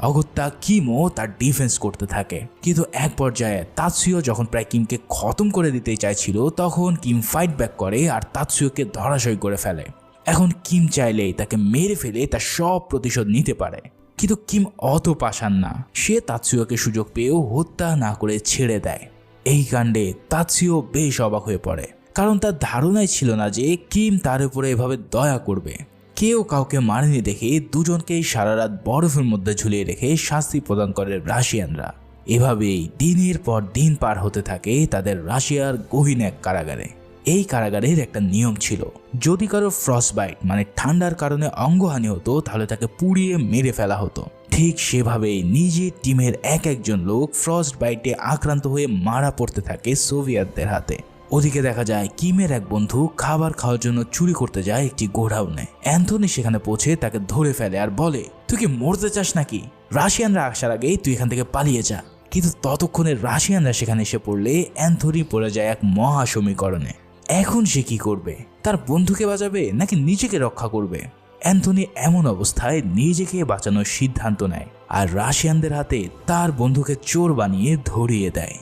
অগত্যা কিমও তার ডিফেন্স করতে থাকে, কিন্তু এক পর্যায়ে তাৎসুয়ো যখন প্রায় কিমকে খতম করে দিতে চাইছিল তখন কিম ফাইট ব্যাক করে আর তাৎসুয়োকে ধরাশায়ী করে ফেলে। এখন কিম চাইলেই তাকে মেরে ফেলে তার সব প্রতিশোধ নিতে পারে, কিন্তু কিম অত পাষাণ না। সে তাৎসুয়োকে সুযোগ পেয়েও হত্যা না করে ছেড়ে দেয়। এই কাণ্ডে তাৎসুয়ো বেশ অবাক হয়ে পড়ে, কারণ তার ধারণাই ছিল না যে কিম তার উপরে এভাবে দয়া করবে। কেউ কাউকে মারেনি দেখে দুজনকেই সারা রাত বরফের মধ্যে ঝুলিয়ে রেখে শাস্তি প্রদান করে রাশিয়ানরা। এভাবেই দিনের পর দিন পার হতে থাকে তাদের রাশিয়ার গহীন এক কারাগারে। এই কারাগারের একটা নিয়ম ছিল, যদি কারো ফ্রস্টবাইট মানে ঠান্ডার কারণে অঙ্গহানি হতো তাহলে তাকে পুড়িয়ে মেরে ফেলা হতো। ঠিক সেভাবেই নিজের টিমের একজন লোক ফ্রস্ট বাইটে আক্রান্ত হয়ে মারা পড়তে থাকে সোভিয়েতদের হাতে। ওদিকে দেখা যায় কিমের এক বন্ধু খাবার খাওয়ার জন্য চুরি করতে যায় একটি গোডাউনে। অ্যান্থনি সেখানে পৌঁছে তাকে ধরে ফেলে আর বলে, তুই কি মরতে চাস নাকি? রাশিয়ানরা আসার আগেই তুই এখান থেকে পালিয়ে যা। কিন্তু ততক্ষণে রাশিয়ানরা সেখানে এসে পড়লে অ্যান্থনি পড়ে যায় এক মহা সমীকরণে। এখন সে কি করবে? তার বন্ধুকে বাঁচাবে নাকি নিজেকে রক্ষা করবে? অ্যান্থনি এমন অবস্থায় নিজেকে বাঁচানোর সিদ্ধান্ত নেয় আর রাশিয়ানদের হাতে তার বন্ধুকে চোর বানিয়ে ধরিয়ে দেয়।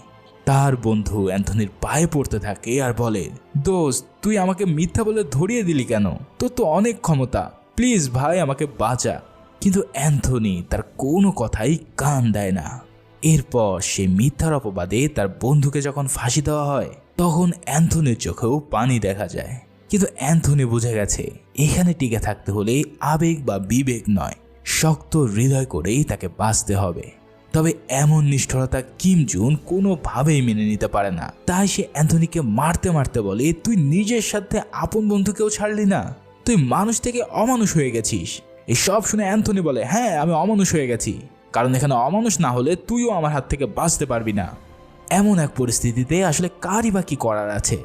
তার বন্ধু অ্যান্থনির পায়ে পড়তে থাকে আর বলে, দোস্ত, তুই আমাকে মিথ্যা বলে ধরিয়ে দিলি কেন? তোর তো অনেক ক্ষমতা, প্লিজ ভাই আমাকে বাঁচা। কিন্তু অ্যান্থনি তার কোনো কথাই কান দেয় না। এরপর সে মিথ্যার অপবাদে তার বন্ধুকে যখন ফাঁসি দেওয়া হয় তখন অ্যান্থনির চোখেও পানি দেখা যায়। কিন্তু অ্যান্থনি বুঝে গেছে এখানে টিকে থাকতে হলে আবেগ বা বিবেক নয়, শক্ত হৃদয় করেই তাকে বাঁচতে হবে। তবে এমন নিষ্ঠুরতা কিম জুন কোনোভাবেই মেনে নিতে পারে না। তাই সে অ্যান্থনিকে মারতে মারতে বলে, তুই নিজের সাথে আপন বন্ধুকেও ছাড়লি না, তুই মানুষ থেকে অমানুষ হয়ে গেছিস। এই সব শুনে অ্যান্থনি বলে, হ্যাঁ আমি অমানুষ হয়ে গেছি, কারণ এখানে অমানুষ না হলে তুইও আমার হাত থেকে বাঁচতে পারবি না। এমন এক পরিস্থিতিতে আসলে কারই বা কি করার আছে?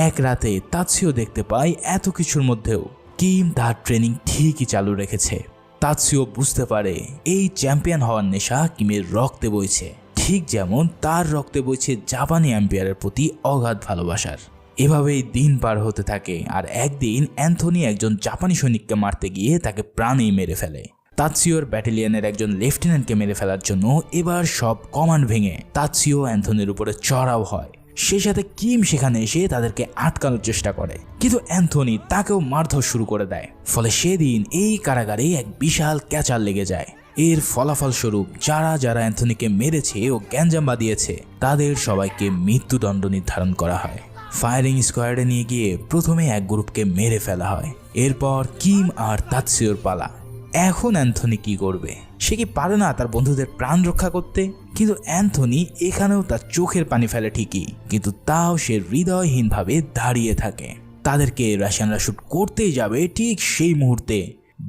এক রাতে তাৎসুয়ো দেখতে পায় এত কিছুর মধ্যেও কিম তার ট্রেনিং ঠিকই চালু রেখেছে। তাৎসুয়ো বুঝতে পারে এই চ্যাম্পিয়ন হওয়ার নেশা কিমের রক্তে বইছে, ঠিক যেমন তার রক্তে বইছে জাপানি এম্পায়ারের প্রতি অগাধ ভালোবাসার। এভাবেই দিন পার হতে থাকে আর একদিন অ্যান্থনি একজন জাপানি সৈনিককে মারতে গিয়ে তাকে প্রাণেই মেরে ফেলে। তাৎসুয়োর ব্যাটালিয়নের একজন লেফটেন্যান্টকে মেরে ফেলার জন্য এবার সব কমান্ড ভেঙে তাৎসুয়ো অ্যান্থনির উপরে চড়াও হয়। সেই সাথে কিম সেখানে এসে তাদেরকে আটকানোর চেষ্টা করে, কিন্তু অ্যান্থনি তাকেও মারধর শুরু করে দেয়। ফলে সেদিন এই কারাগারে এক বিশাল ক্যাচাল লেগে যায়। এর ফলাফলস্বরূপ যারা যারা অ্যান্থনিকে মেরেছে ও গ্যাঞ্জাম বাঁধিয়েছে তাদের সবাইকে মৃত্যুদণ্ড নির্ধারণ করা হয়। ফায়ারিং স্কোয়াডে নিয়ে গিয়ে প্রথমে এক গ্রুপকে মেরে ফেলা হয়। এরপর কিম আর তাৎসুয়োর পালা। এখন অ্যান্থনি কি করবে? সে কি পারে না তার বন্ধুদের প্রাণ রক্ষা করতে? কিন্তু অ্যান্থনি এখানেও তার চোখের পানি ফেলে ঠিকই, কিন্তু তাও সে হৃদয়হীনভাবে দাঁড়িয়ে থাকে। তাদেরকে রাশিয়ানরা শুট করতেই যাবে, ঠিক সেই মুহূর্তে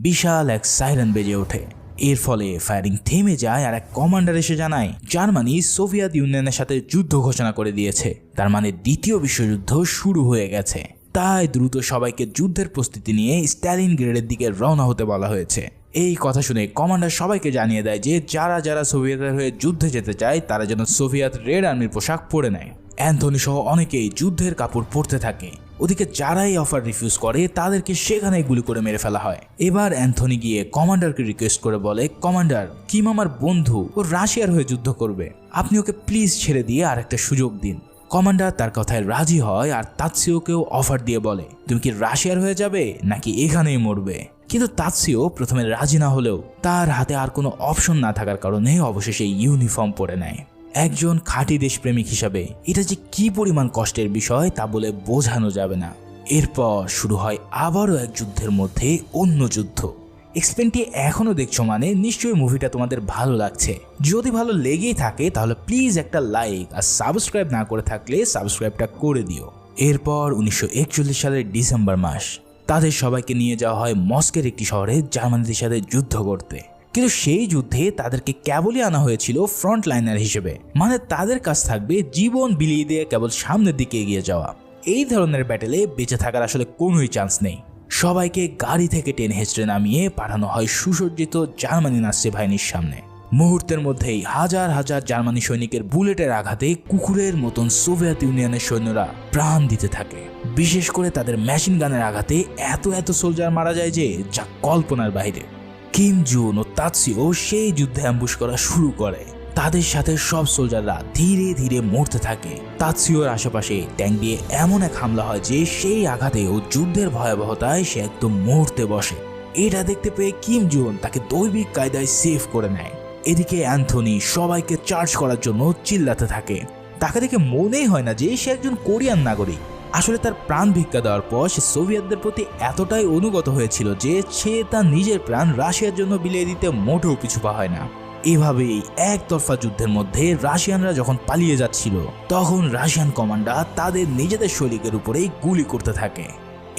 বিশাল এক সাইরেন বেজে ওঠে। এর ফলে ফায়ারিং থেমে যায় আর এক কমান্ডার এসে জানায় জার্মানি সোভিয়েত ইউনিয়নের সাথে যুদ্ধ ঘোষণা করে দিয়েছে। তার মানে দ্বিতীয় বিশ্বযুদ্ধ শুরু হয়ে গেছে। তাই দ্রুত সবাইকে যুদ্ধের প্রস্তুতি নিয়ে স্ট্যালিনগ্রেডের দিকে রওনা হতে বলা হয়েছে। এই কথা শুনে কমান্ডার সবাইকে জানিয়ে দেয় যে যারা যারা সোভিয়েতের হয়ে যুদ্ধে যেতে চায় তারা যেন সোভিয়েত রেড আর্মির পোশাক পরে নেয়। অ্যান্থনি সহ অনেকেই যুদ্ধের কাপড় পরতে থাকে। ওদিকে যারাই অফার রিফিউজ করে তাদেরকে সেখানে গুলি করে মেরে ফেলা হয়। এবার অ্যান্থনি গিয়ে কমান্ডারকে রিকোয়েস্ট করে বলে, কমান্ডার, কিম আমার বন্ধু, ও রাশিয়ার হয়ে যুদ্ধ করবে, আপনি ওকে প্লিজ ছেড়ে দিয়ে আর একটা সুযোগ দিন। কমান্ডার তার কথায় রাজি হয় আর তাৎসুয়োকেও অফার দিয়ে বলে, তুমি কি রাশিয়ার হয়ে যাবে নাকি এখানেই মরবে? কিন্তু তাৎসুয়ো প্রথমে রাজি না হলেও তার হাতে আর কোনো অপশন না থাকার কারণে অবশেষে ইউনিফর্ম পরে নেয়। একজন খাঁটি দেশপ্রেমিক হিসাবে এটা যে কি পরিমাণ কষ্টের বিষয় তা বলে বোঝানো যাবে না। এরপর শুরু হয় আবারও এক যুদ্ধের মধ্যে অন্য যুদ্ধ। এক্সপ্লেনটি এখনো দেখছো মানে নিশ্চয়ই মুভিটা তোমাদের ভালো লাগছে। যদি ভালো লেগেই থাকে তাহলে প্লিজ একটা লাইক আর সাবস্ক্রাইব না করে থাকলে সাবস্ক্রাইবটা করে দিও। এরপর 1941 সালের ডিসেম্বর মাস তাদের সবাইকে নিয়ে যাওয়া হয় মস্কোর একটি শহরে জার্মানিদের সাথে যুদ্ধ করতে। কিন্তু সেই যুদ্ধে তাদেরকে কেবলই আনা হয়েছিল ফ্রন্ট লাইনার হিসেবে, মানে তাদের কাজ থাকবে জীবন বিলিয়ে দিয়ে কেবল সামনের দিকে এগিয়ে যাওয়া। এই ধরনের ব্যাটেলে বেঁচে থাকার আসলে কোনোই চান্স নেই। সবাইকে গাড়ি থেকে টেনে হেঁচড়ে নামিয়ে পাঠানো হয় সুসজ্জিত জার্মানি নাৎসি বাহিনীর সামনে। মুহূর্তের মধ্যেই হাজার হাজার জার্মানি সৈনিকের বুলেটের আঘাতে কুকুরের মতন সোভিয়েত ইউনিয়নের সৈন্যরা প্রাণ দিতে থাকে। বিশেষ করে তাদের মেশিন গানের আঘাতে এত এত সোলজার মারা যায় যে যা কল্পনার বাইরে। কিম জুন ও তাৎসিও সেই যুদ্ধে অ্যাম্বুশ করা শুরু করে। তাদের সাথে সব সোলজাররা ধীরে ধীরে মরতে থাকে। তাৎসিওর আশেপাশে ট্যাঙ্ক দিয়ে এমন এক হামলা হয় যে সেই আঘাতে ও যুদ্ধের ভয়াবহতায় সে একদম মরতে বসে। এটা দেখতে পেয়ে কিম জুন তাকে দৈবিক কায়দায় সেভ করে নেয়। এদিকে অ্যান্থনি সবাইকে চার্জ করার জন্য চিল্লাতে থাকে। তাকে দেখে মনেই হয় না যে সে একজন কোরিয়ান নাগরিক। আসলে তার প্রাণ ভিক্ষা দেওয়ার পর সে সোভিয়েতদের প্রতি এতটাই অনুগত হয়েছিল যে সে তার নিজের প্রাণ রাশিয়ার জন্য বিলিয়ে দিতে মোটেও পিছু পা হয় না। এভাবেই একতরফা যুদ্ধের মধ্যে রাশিয়ানরা যখন পালিয়ে যাচ্ছিল তখন রাশিয়ান কমান্ডার তাদের নিজেদের সৈনিকের উপরেই গুলি করতে থাকে।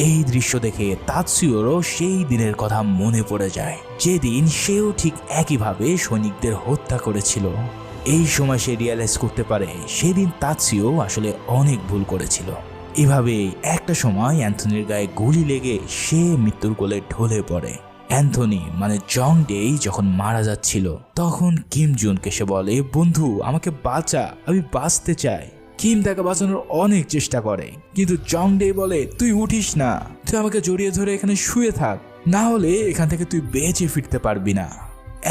এই দৃশ্য দেখে তাৎসিওরও সেই দিনের কথা মনে পড়ে যায় যেদিন সেও ঠিক একইভাবে সৈনিকদের হত্যা করেছিল। এই সময় সে রিয়ালাইজ করতে পারে সেদিন তাৎসিও আসলে অনেক ভুল করেছিল। এভাবেই একটা সময় অ্যান্থনির গায়ে গুলি লেগে সে মৃত্যুর কোলে ঢলে পড়ে। অ্যান্থনি মানে জং ডেই যখন মারা যাচ্ছিল তখন কিম জুনকে সে বলে, বন্ধু আমাকে বাঁচা, আমি বাঁচতে চাই। কিম তাকে বাঁচানোর অনেক চেষ্টা করে কিন্তু জং ডে বলে, তুই উঠিস না, তুই আমাকে জড়িয়ে ধরে এখানে শুয়ে থাক, না হলে এখান থেকে তুই বেঁচে ফিরতে পারবি না।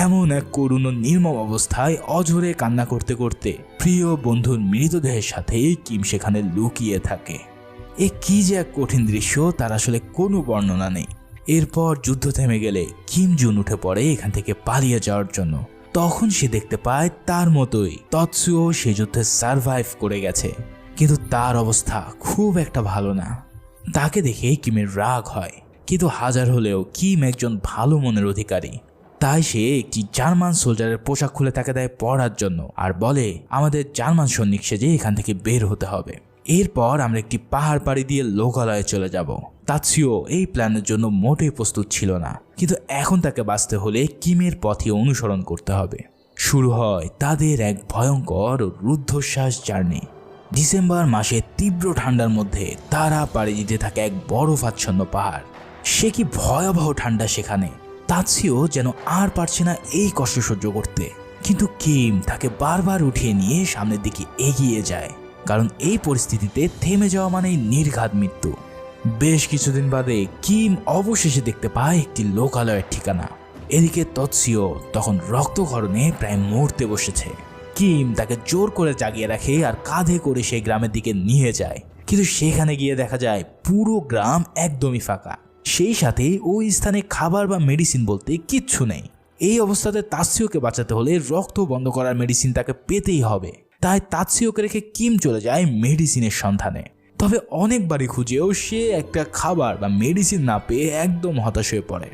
এমন এক করুণ ও নির্মম অবস্থায় অঝরে কান্না করতে করতে প্রিয় বন্ধুর মৃতদেহের সাথে কিম সেখানে লুকিয়ে থাকে। এ কি যে এক কঠিন দৃশ্য তার আসলে কোনো বর্ণনা নেই। এরপর যুদ্ধ থেমে গেলে কিম জুন উঠে পড়ে এখান থেকে পালিয়ে যাওয়ার জন্য। তখন সে দেখতে পায় তার মতোই তাৎসিও সে যুদ্ধে সারভাইভ করে গেছে, কিন্তু তার অবস্থা খুব একটা ভালো না। তাকে দেখে কিমের রাগ হয়, কিন্তু হাজার হলেও কিম একজন ভালো মনের অধিকারী। তাই সে একটি জার্মান সোলজারের পোশাক খুলে তাকে দেয় পরার জন্য আর বলে, আমাদের জার্মান সৈনিক সেজে এখান থেকে বের হতে হবে। এরপর আমরা একটি পাহাড় পাড়ি দিয়ে লোকালয়ে চলে যাব। তাৎসিও এই প্ল্যানের জন্য মোটেই প্রস্তুত ছিল না, কিন্তু এখন তাকে বাঁচতে হলে কিমের পথে অনুসরণ করতে হবে। শুরু হয় তাদের এক ভয়ঙ্কর ও রুদ্ধশ্বাস জার্নি। ডিসেম্বর মাসে তীব্র ঠান্ডার মধ্যে তারা পাড়ি দিতে থাকে এক বরফাচ্ছন্ন পাহাড়। সে কি ভয়াবহ ঠান্ডা সেখানে! তাৎসিও যেন আর পারছে না এই কষ্ট সহ্য করতে, কিন্তু কিম তাকে বারবার উঠিয়ে নিয়ে সামনের দিকে এগিয়ে যায়, কারণ এই পরিস্থিতিতে থেমে যাওয়া মানেই নির্ঘাত মৃত্যু। বেশ কিছুদিন বাদে কিম অবশেষে দেখতে পায় একটি লোকালয়ের ঠিকানা। এদিকে তাৎসিও তখন রক্তক্ষরণে প্রায় মরতে বসেছে। কিম তাকে জোর করে জাগিয়ে রাখে আর কাঁধে করে সেই গ্রামের দিকে নিয়ে যায়, কিন্তু সেখানে গিয়ে দেখা যায় পুরো গ্রাম একদমই ফাঁকা। সেই সাথে ওই স্থানে খাবার বা মেডিসিন বলতে কিচ্ছু নেই। এই অবস্থাতে তাৎসিওকে বাঁচাতে হলে রক্ত বন্ধ করার মেডিসিন তাকে পেতেই হবে। তাই তাৎসিওকে রেখে কিম চলে যায় মেডিসিনের সন্ধানে। তবে অনেকবারই খুঁজেও সে একটা খাবার বা মেডিসিন না পেয়ে একদম হতাশ হয়ে পড়ে।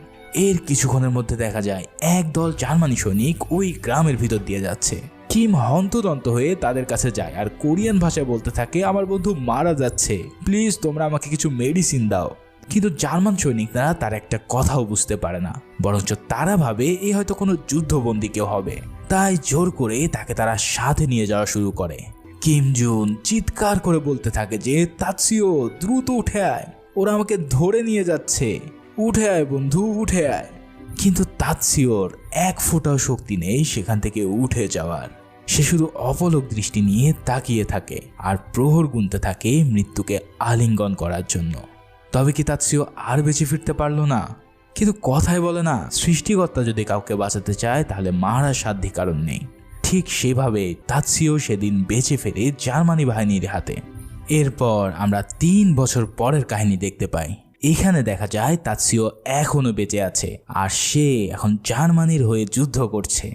এর কিছুক্ষণের মধ্যে দেখা যায় একদল জার্মানি সৈনিক ওই গ্রামের ভিতর দিয়ে যাচ্ছে। কিম হন্তদন্ত হয়ে তাদের কাছে যায় আর কোরিয়ান ভাষায় বলতে থাকে, আমার বন্ধু মারা যাচ্ছে, প্লিজ তোমরা আমাকে কিছু মেডিসিন দাও। কিন্তু জার্মান সৈনিকরা তার একটা কথাও বুঝতে পারে না, বরঞ্চ তারা ভাবে এ হয়তো কোনো যুদ্ধবন্দী কেউ হবে। তাই জোর করে তাকে তারা সাথে নিয়ে যাওয়া শুরু করে। কিম জুন চিৎকার করে বলতে থাকে যে, তাৎসিও দ্রুত উঠে আয়, ওরা আমাকে ধরে নিয়ে যাচ্ছে, উঠে আয় বন্ধু, উঠে আয়। কিন্তু তাৎসিওর এক ফোঁটাও শক্তি নেই সেখান থেকে উঠে যাওয়ার। সে শুধু অপলক দৃষ্টি নিয়ে তাকিয়ে থাকে আর প্রহর গুনতে থাকে মৃত্যুকে আলিঙ্গন করার জন্য। তবে কি তাৎসিও আর বেঁচে ফিরতে পারলো না? কিন্তু কথায় বলে না, সৃষ্টিকর্তা যদি কাউকে বাঁচাতে চায় তাহলে মারার সাধ্য কারণ নেই। ঠিক সেভাবে তাৎসিও সেদিন বেঁচে ফেরে জার্মানি বাহিনীর হাতে। এরপর আমরা 3 বছর পরের কাহিনী দেখতে পাই। এখানে দেখা যায় তাৎসিও এখনো বেঁচে আছে আর সে এখন জার্মানির হয়ে যুদ্ধ করছে।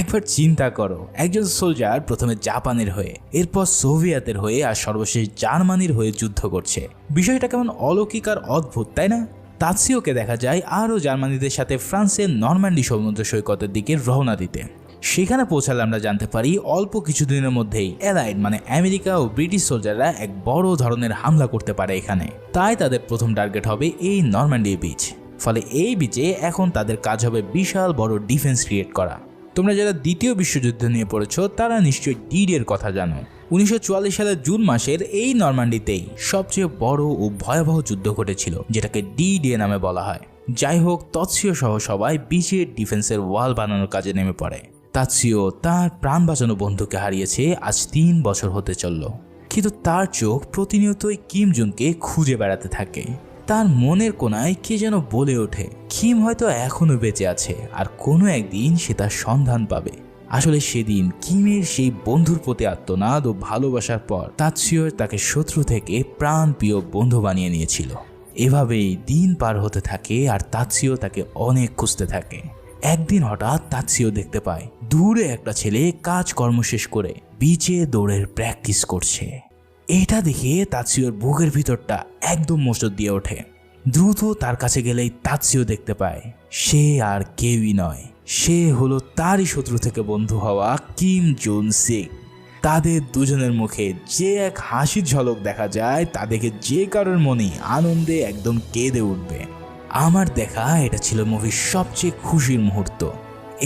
একবার চিন্তা করো, একজন সোলজার প্রথমে জাপানের হয়ে, এরপর সোভিয়েতের হয়ে আর সর্বশেষ জার্মানির হয়ে যুদ্ধ করছে। বিষয়টা কেমন অলৌকিক আর অদ্ভুত, তাই না? তাৎসিওকে দেখা যায় আরও জার্মানিদের সাথে ফ্রান্সের নরম্যান্ডি সমুদ্র সৈকতের দিকে রওনা দিতে। সেখানে পৌঁছালে আমরা জানতে পারি অল্প কিছুদিনের মধ্যেই অ্যালাইড মানে আমেরিকা ও ব্রিটিশ সোলজাররা এক বড় ধরনের হামলা করতে পারে এখানে। তাই তাদের প্রথম টার্গেট হবে এই নরম্যান্ডি বিচ। ফলে এই বিচে এখন তাদের কাজ হবে বিশাল বড় ডিফেন্স ক্রিয়েট করা। তোমরা যারা দ্বিতীয় বিশ্বযুদ্ধ নিয়ে পড়েছো তারা নিশ্চয়ই ডি-ডে এর কথা জানো। 1944 সালের জুন মাসের এই নরমান্ডিতেই সবচেয়ে বড় ও ভয়াবহ যুদ্ধ ঘটেছিল, যেটাকে ডি-ডে নামে বলা হয়। যাই হোক, তাৎসুয়ো সহ সবাই বিচে ডিফেন্সের ওয়াল বানানোর কাজে নেমে পড়ে। তাৎসুয়ো তার প্রাণ বাঁচানো বন্ধুকে হারিয়েছে আজ 3 বছর হতে চলল, কিন্তু তার চোখ প্রতিনিয়তই কিম জুনকে খুঁজে বেড়াতে থাকে। তার মনের কোনায় কে যেন বলে ওঠে কিম হয়তো এখনো বেঁচে আছে আর কোনো একদিন সে তার সন্ধান পাবে। আসলে সেদিন কিমের সেই বন্ধুর প্রতি আত্মনাদ ও ভালোবাসার পর তাৎসুয়ো তাকে শত্রু থেকে প্রাণপ্রিয় বন্ধু বানিয়ে নিয়েছিল। এভাবেই দিন পার হতে থাকে আর তাৎসুয়ো তাকে অনেক খুঁজতে থাকে। একদিন হঠাৎ তাৎসুয়ো দেখতে পায় দূরে একটা ছেলে কাজকর্ম শেষ করে বিচে দৌড়ের প্র্যাকটিস করছে। এটা দেখে তাৎসুয়োর বুকের ভিতরটা একদম মোচড় দিয়ে ওঠে। দ্রুত তার কাছে গেলেই তাৎসুয়ো দেখতে পায় সে আর কেউই নয়, সে হলো তারই শত্রু থেকে বন্ধু হওয়া কিম জুন সিক। তাদের দুজনের মুখে যে এক হাসির ঝলক দেখা যায় তা দেখে যে কারোর মনেই আনন্দে একদম কেঁদে উঠবে। আমার দেখা এটা ছিল মুভির সবচেয়ে খুশির মুহূর্ত।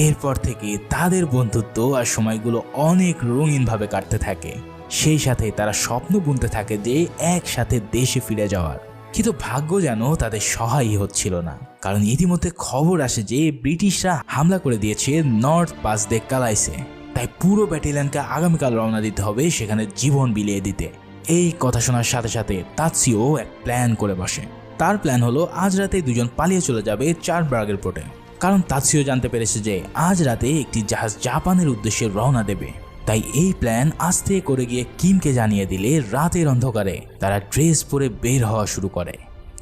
এরপর থেকে তাদের বন্ধুত্ব আর সময়গুলো অনেক রঙিনভাবে কাটতে থাকে। সেই সাথে তারা স্বপ্ন বুনতে থাকে যে একসাথে দেশে ফিরে যাওয়ার, কিন্তু ভাগ্য যেন তাদের সহায়ই হচ্ছিল না। কারণ ইতিমধ্যে খবর আসে যে ব্রিটিশরা হামলা করে দিয়েছে নর্থ পাস দে কালাইসে। তাই পুরো ব্যাটালিয়নকে আগামীকাল রওনা দিতে হবে সেখানে জীবন বিলিয়ে দিতে। এই কথা শোনার সাথে সাথে তাৎসুয়ো এক প্ল্যান করে বসে। তার প্ল্যান হলো আজ রাতে দুজন পালিয়ে চলে যাবে চারবার্গের পোর্টে। কারণ তাৎসুয়ো জানতে পেরেছে যে আজ রাতে একটি জাহাজ জাপানের উদ্দেশ্যে রওনা দেবে। তাই এই প্ল্যান আস্তে করে গিয়ে কিমকে জানিয়ে দিলে রাতের অন্ধকারে তারা ড্রেস পরে বের হওয়া শুরু করে।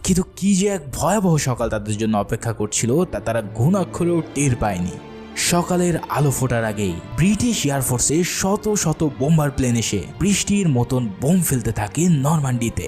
কিন্তু কি যে এক ভয়াবহ সকাল তাদের জন্য অপেক্ষা করছিল তা তারা ঘুণাক্ষরেও টের পায়নি। সকালের আলো ফোটার আগেই ব্রিটিশ এয়ারফোর্সে শত শত বোম্বার প্লেন এসে বৃষ্টির মতন বোম ফেলতে থাকে নরমান্ডিতে।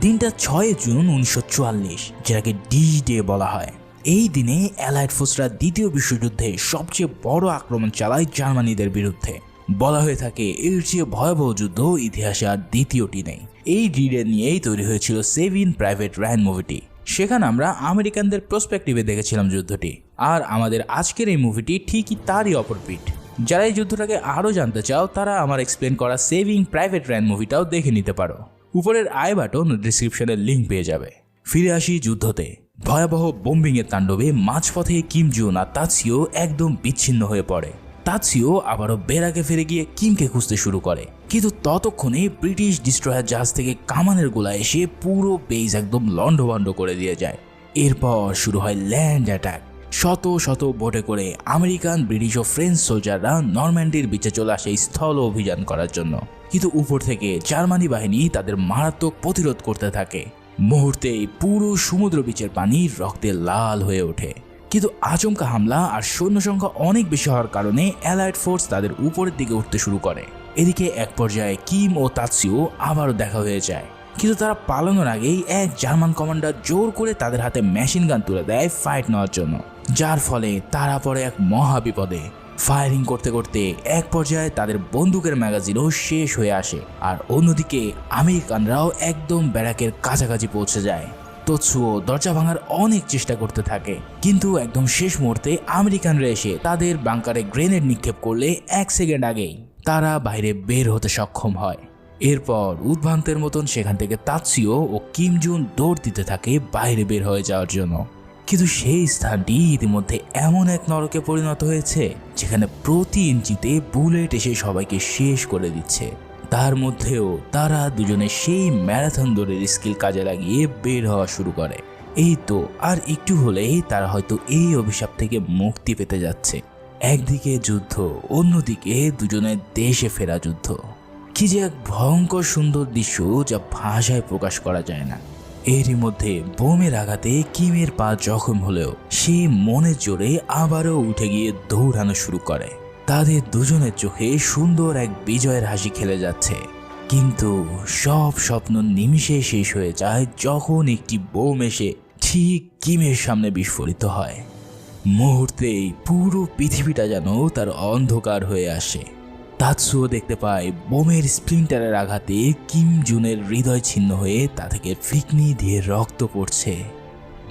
দিনটা 6 জুন 1944, যেটাকে ডি-ডে বলা হয়। এই দিনে অ্যালাইড ফোর্সরা দ্বিতীয় বিশ্বযুদ্ধে সবচেয়ে বড় আক্রমণ চালায় জার্মানিদের বিরুদ্ধে। বলা হয়ে থাকে এর চেয়ে ভয়াবহ যুদ্ধ ইতিহাসে আর দ্বিতীয়টি নেই। এই ডি-ডে নিয়েই তৈরি হয়েছিল সেভিং প্রাইভেট রায়ান মুভিটি। সেখানে আমরা আমেরিকানদের প্রসপেক্টিভে দেখেছিলাম যুদ্ধটি, আর আমাদের আজকের এই মুভিটি ঠিকই তারই অপরপিট। যারা এই যুদ্ধটাকে আরও জানতে চাও তারা আমার এক্সপ্লেন করা সেভিং প্রাইভেট রায়ান মুভিটাও দেখে নিতে পারো। উপরের আই বাটন ও ডিসক্রিপশনের লিঙ্ক পেয়ে যাবে। ফিরে আসি যুদ্ধতে। ভয়াবহ বোম্বিংয়ের তাণ্ডবে মাঝপথে কিম জুন আর তাৎসুয়ো একদম বিচ্ছিন্ন হয়ে পড়ে। তাৎসুয়ো আবারও বেরাকে ফিরে গিয়ে কিমকে খুঁজতে শুরু করে, কিন্তু ততক্ষণে ব্রিটিশ ডিস্ট্রয়ার জাহাজ থেকে কামানের গোলা এসে পুরো বেস একদম লন্ডভন্ড করে দিয়ে যায়। এরপর শুরু হয় ল্যান্ড অ্যাটাক। শত শত বোটে করে আমেরিকান, ব্রিটিশ ও ফ্রেঞ্চ সোলজাররা নরম্যান্ডির বিচে চলে আসে স্থল অভিযান করার জন্য। কিন্তু উপর থেকে জার্মানি বাহিনী তাদের মারাত্মক প্রতিরোধ করতে থাকে। মুহূর্তেই পুরো সমুদ্র বিচের পানি রক্তে লাল হয়ে ওঠে। কিন্তু আচমকা হামলা আর সৈন্য সংখ্যা অনেক বেশি হওয়ার কারণে অ্যালাইড ফোর্স তাদের উপরের দিকে উঠতে শুরু করে। এদিকে এক পর্যায়ে কিম ও তাৎসুয়ো আবারও দেখা হয়ে যায়, কিন্তু তারা পালানোর আগেই এক জার্মান কমান্ডার জোর করে তাদের হাতে মেশিন গান তুলে দেয় ফাইট নেওয়ার জন্য, যার ফলে তারা পড়ে এক মহা বিপদে। ফায়ারিং করতে করতে এক পর্যায়ে তাদের বন্দুকের ম্যাগাজিনও শেষ হয়ে আসে, আর অন্যদিকে আমেরিকানরাও একদম ব্যারাকের কাছাকাছি পৌঁছে যায়। তাৎসুয়ো দরজা ভাঙার অনেক চেষ্টা করতে থাকে, কিন্তু একদম শেষ মুহূর্তে আমেরিকানরা এসে তাদের বাংকারে গ্রেনেড নিক্ষেপ করলে 1 সেকেন্ড আগেই তারা বাইরে বের হতে সক্ষম হয়। এরপর উদ্ভ্রান্তের মতন সেখান থেকে তাৎসুয়ো ও কিম জুন দৌড় দিতে থাকে বাইরে বের হয়ে যাওয়ার জন্য। কিন্তু সেই স্থানটি ইতিমধ্যে এমন এক নরকে পরিণত হয়েছে যেখানে প্রতি ইঞ্চিতে বুলেট এসে সবাইকে শেষ করে দিচ্ছে। তার মধ্যেও তারা দুজনে সেই ম্যারাথন দৌড়ের স্কিল কাজে লাগিয়ে বের হওয়া শুরু করে। এই তো আর একটু হলেই তারা হয়তো এই অভিশাপ থেকে মুক্তি পেতে যাচ্ছে। একদিকে যুদ্ধ, অন্যদিকে দুজনের দেশে ফেরা যুদ্ধ। কি যে এক ভয়ঙ্কর সুন্দর দৃশ্য যা ভাষায় প্রকাশ করা যায় না। এরই মধ্যে বোমের আঘাতে কিমের পা জখম হলেও সে মনের জোরে আবারও উঠে গিয়ে দৌড়ানো শুরু করে। তাদের দুজনের চোখে সুন্দর এক বিজয়ের হাসি খেলে যাচ্ছে, কিন্তু সব স্বপ্ন নিমিষে শেষ হয়ে যায় যখন একটি বোম এসে ঠিক কিমের সামনে বিস্ফোরিত হয়। মুহূর্তেই পুরো পৃথিবীটা যেন তার অন্ধকার হয়ে আসে। তাৎসুয়ো দেখতে পায় বোমের স্প্লিন্টারের আঘাতে কিম জুনের হৃদয় ছিন্ন হয়ে তা থেকে ফিকনি দিয়ে রক্ত পড়ছে।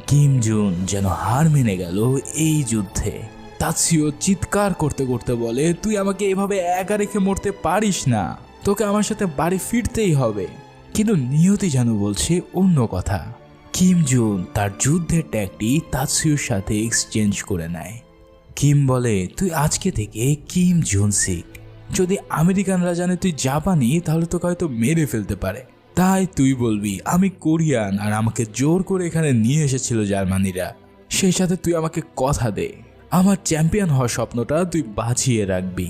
কিম জুন যেন হার মেনে গেল এই যুদ্ধে। তাৎসুয়ো চিৎকার করতে করতে বলে, তুই আমাকে এভাবে একা রেখে মরতে পারিস না, তোকে আমার সাথে বাড়ি ফিরতেই হবে। কিন্তু নিয়তি যেন বলছে অন্য কথা। কিম জুন তার যুদ্ধের ট্যাগটি তাৎসুর সাথে এক্সচেঞ্জ করে নেয়। কিম বলে, তুই আজকে থেকে কিম জুন সিক। যদি আমেরিকানরা জানে তুই জাপানি তাহলে তোকে হয়তো মেরে ফেলতে পারে। তাই তুই বলবি আমি কোরিয়ান আর আমাকে জোর করে এখানে নিয়ে এসেছিল জার্মানিরা। সেই সাথে তুই আমাকে কথা দে, আমার চ্যাম্পিয়ন হওয়ার স্বপ্নটা তুই বাঁচিয়ে রাখবি।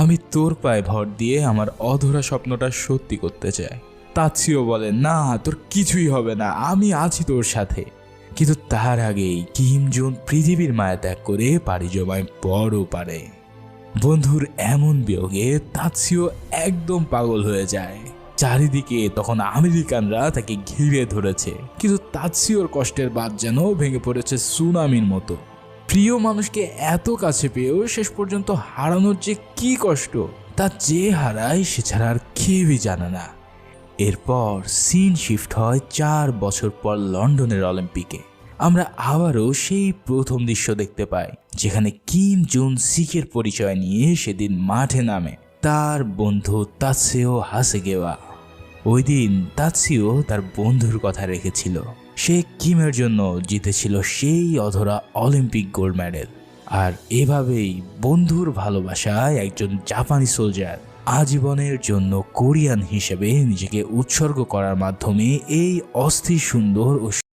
আমি তোর পায়ে ভর দিয়ে আমার অধরা স্বপ্নটা সত্যি করতে চাই। তাৎসুও বলে, না তোর কিছুই হবে না, আমি আছি তোর সাথে। কিন্তু তার আগেই কিম জুন পৃথিবীর মায়া ত্যাগ করে পাড়ি জমায় বড় পারে। বন্ধুর এমন বিয়োগে তাৎসুও একদম পাগল হয়ে যায়। চারিদিকে তখন আমেরিকানরা তাকে ঘিরে ধরেছে, কিন্তু তাৎসুওর কষ্টের বাঁধ যেন ভেঙে পড়েছে সুনামির মতো। প্রিয় মানুষকে এত কাছে পেয়েও শেষ পর্যন্ত হারানোর যে কি কষ্ট, তা যে হারায় সে ছাড়া আর কেউই জানে না। এরপর সিন শিফট হয় 4 বছর পর লন্ডনের অলিম্পিকে। আমরা আবারও সেই প্রথম দৃশ্য দেখতে পাই যেখানে কিম জুন সিকের পরিচয় নিয়ে সেদিন মাঠে নামে তার বন্ধু তাৎসুও হাসেগেওয়া। ওই দিন তাৎসুও তার বন্ধুর কথা রেখেছিল। সে কিমের জন্য জিতেছিল সেই অধরা অলিম্পিক গোল্ড মেডেল। আর এভাবেই বন্ধুর ভালোবাসায় একজন জাপানি সোলজার আজীবনের জন্য কোরিয়ান হিসেবে নিজেকে উৎসর্গ করার মাধ্যমে এই অস্থির সুন্দর ও